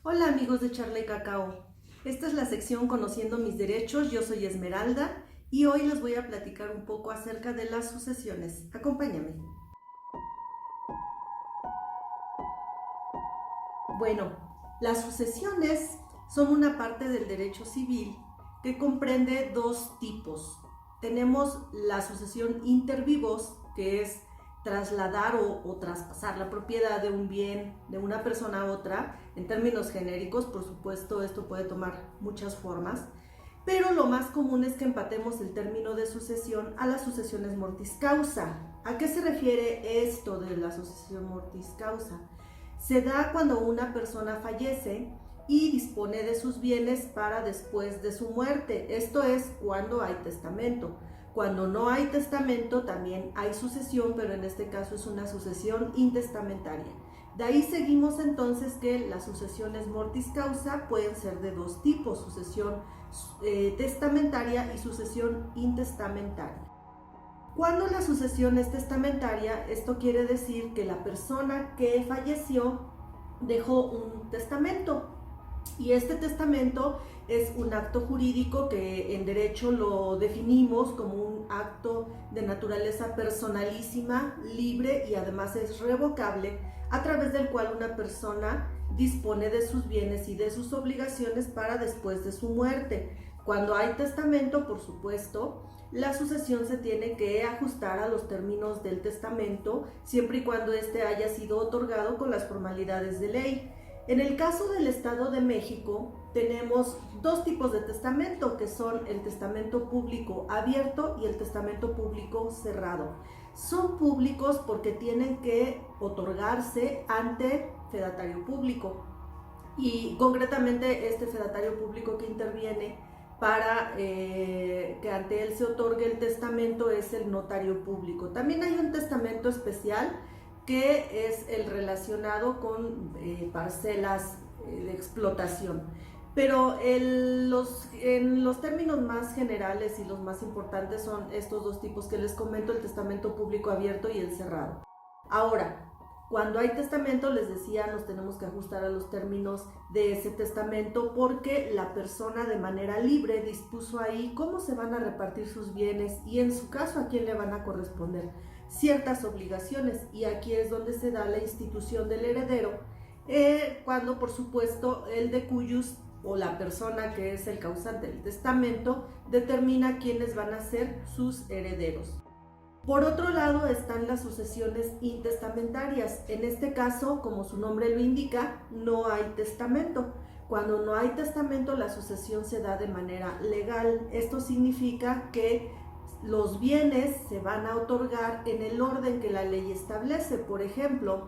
Hola amigos de Charla y Cacao. Esta es la sección Conociendo mis derechos. Yo soy Esmeralda y hoy les voy a platicar un poco acerca de las sucesiones. Acompáñame. Bueno, las sucesiones son una parte del derecho civil que comprende dos tipos. Tenemos la sucesión inter vivos, que es trasladar o traspasar la propiedad de un bien de una persona a otra. En términos genéricos, por supuesto, esto puede tomar muchas formas, pero lo más común es que empatemos el término de sucesión a las sucesiones mortis causa. ¿A qué se refiere esto de la sucesión mortis causa? Se da cuando una persona fallece y dispone de sus bienes para después de su muerte. Esto es cuando hay testamento. Cuando no hay testamento también hay sucesión, pero en este caso es una sucesión intestamentaria. De ahí seguimos entonces que las sucesiones mortis causa pueden ser de dos tipos: sucesión testamentaria y sucesión intestamentaria. Cuando la sucesión es testamentaria, esto quiere decir que la persona que falleció dejó un testamento, y este testamento es un acto jurídico que en derecho lo definimos como un acto de naturaleza personalísima, libre y además es revocable, a través del cual una persona dispone de sus bienes y de sus obligaciones para después de su muerte. Cuando hay testamento, por supuesto, la sucesión se tiene que ajustar a los términos del testamento, siempre y cuando éste haya sido otorgado con las formalidades de ley. En el caso del Estado de México, tenemos dos tipos de testamento, que son el testamento público abierto y el testamento público cerrado. Son públicos porque tienen que otorgarse ante fedatario público, y concretamente este fedatario público que interviene para que ante él se otorgue el testamento es el notario público. También hay un testamento especial que es el relacionado con parcelas de explotación. Pero en los términos más generales y los más importantes son estos dos tipos que les comento: el testamento público abierto y el cerrado. Ahora, cuando hay testamento, les decía, nos tenemos que ajustar a los términos de ese testamento, porque la persona de manera libre dispuso ahí cómo se van a repartir sus bienes y en su caso a quién le van a corresponder ciertas obligaciones, y aquí es donde se da la institución del heredero, cuando por supuesto el de cuyus o la persona que es el causante del testamento determina quiénes van a ser sus herederos. Por otro lado están las sucesiones intestamentarias. En este caso, como su nombre lo indica, no hay testamento. Cuando no hay testamento, la sucesión se da de manera legal. Esto significa que los bienes se van a otorgar en el orden que la ley establece. Por ejemplo,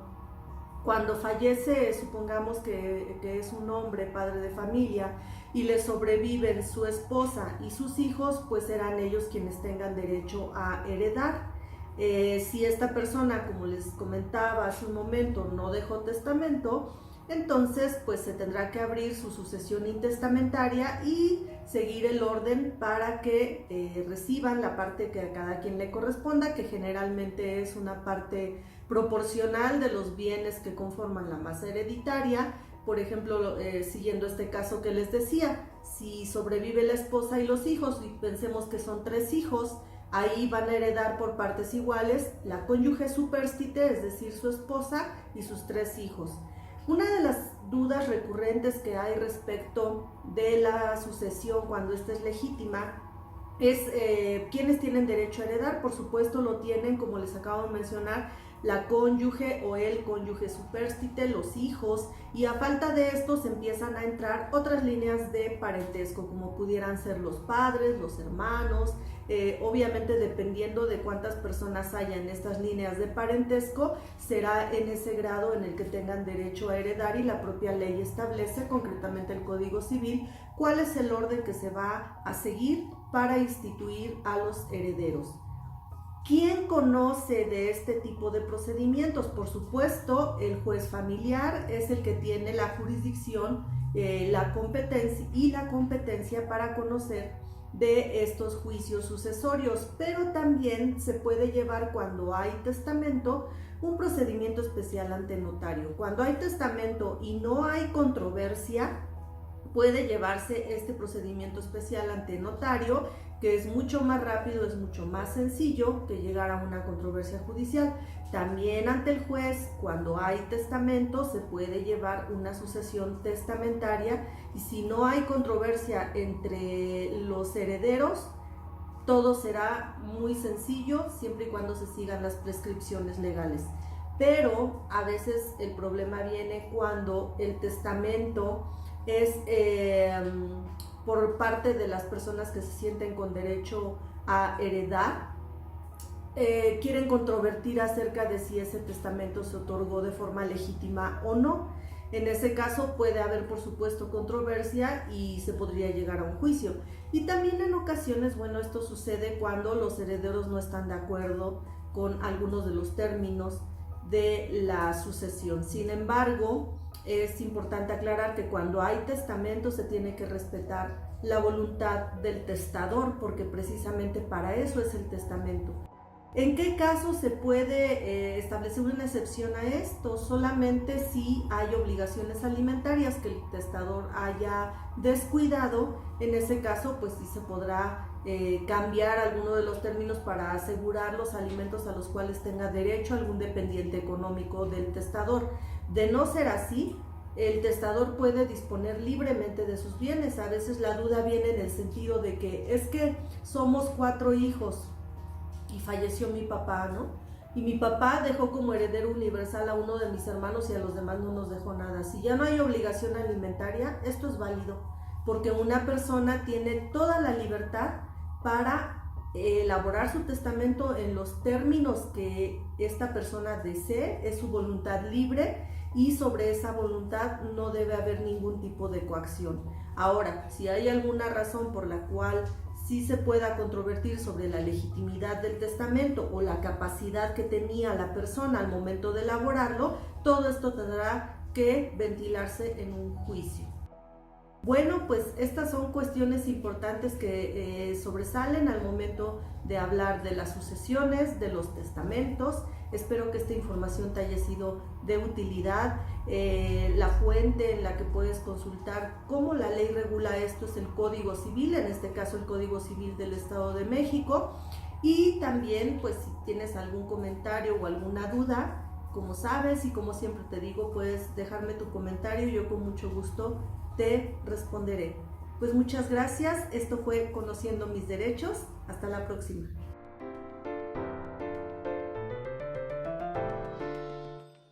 cuando fallece, supongamos que es un hombre, padre de familia, y le sobreviven su esposa y sus hijos, pues serán ellos quienes tengan derecho a heredar. Si esta persona, como les comentaba hace un momento, no dejó testamento, entonces pues se tendrá que abrir su sucesión intestamentaria y seguir el orden para que reciban la parte que a cada quien le corresponda, que generalmente es una parte proporcional de los bienes que conforman la masa hereditaria. Por ejemplo, siguiendo este caso que les decía, si sobrevive la esposa y los hijos, y pensemos que son 3 hijos, ahí van a heredar por partes iguales la cónyuge supérstite, es decir, su esposa y sus 3 hijos. Una de las dudas recurrentes que hay respecto de la sucesión cuando ésta es legítima es quiénes tienen derecho a heredar. Por supuesto lo tienen, como les acabo de mencionar, la cónyuge o el cónyuge supérstite, los hijos, y a falta de estos empiezan a entrar otras líneas de parentesco, como pudieran ser los padres, los hermanos. Obviamente, dependiendo de cuántas personas haya en estas líneas de parentesco, será en ese grado en el que tengan derecho a heredar, y la propia ley establece, concretamente el Código Civil, cuál es el orden que se va a seguir para instituir a los herederos. ¿Quién conoce de este tipo de procedimientos? Por supuesto, el juez familiar es el que tiene la jurisdicción, la competencia para conocer de estos juicios sucesorios, pero también se puede llevar, cuando hay testamento, un procedimiento especial ante notario. Cuando hay testamento y no hay controversia, puede llevarse este procedimiento especial ante notario, que es mucho más rápido, es mucho más sencillo que llegar a una controversia judicial. También ante el juez, cuando hay testamento, se puede llevar una sucesión testamentaria, y si no hay controversia entre los herederos, todo será muy sencillo siempre y cuando se sigan las prescripciones legales. Pero a veces el problema viene cuando el testamento es por parte de las personas que se sienten con derecho a heredar. Quieren controvertir acerca de si ese testamento se otorgó de forma legítima o no. En ese caso puede haber, por supuesto, controversia y se podría llegar a un juicio. Y también en ocasiones, bueno, esto sucede cuando los herederos no están de acuerdo con algunos de los términos de la sucesión. Sin embargo, es importante aclarar que cuando hay testamento se tiene que respetar la voluntad del testador, porque precisamente para eso es el testamento. ¿En qué caso se puede establecer una excepción a esto? Solamente si hay obligaciones alimentarias que el testador haya descuidado. En ese caso, pues sí se podrá cambiar alguno de los términos para asegurar los alimentos a los cuales tenga derecho algún dependiente económico del testador. De no ser así, el testador puede disponer libremente de sus bienes. A veces la duda viene en el sentido de que es que somos 4 hijos y falleció mi papá, ¿no? Y mi papá dejó como heredero universal a uno de mis hermanos y a los demás no nos dejó nada. Si ya no hay obligación alimentaria, esto es válido, porque una persona tiene toda la libertad para elaborar su testamento en los términos que esta persona desee. Es su voluntad libre y sobre esa voluntad no debe haber ningún tipo de coacción. Ahora, si hay alguna razón por la cual sí se pueda controvertir sobre la legitimidad del testamento o la capacidad que tenía la persona al momento de elaborarlo, todo esto tendrá que ventilarse en un juicio. Bueno, pues estas son cuestiones importantes que sobresalen al momento de hablar de las sucesiones, de los testamentos. Espero que esta información te haya sido de utilidad. La fuente en la que puedes consultar cómo la ley regula esto es el Código Civil, en este caso el Código Civil del Estado de México. Y también, pues, si tienes algún comentario o alguna duda, como sabes y como siempre te digo, puedes dejarme tu comentario y yo con mucho gusto te responderé. Pues muchas gracias. Esto fue Conociendo mis derechos. Hasta la próxima.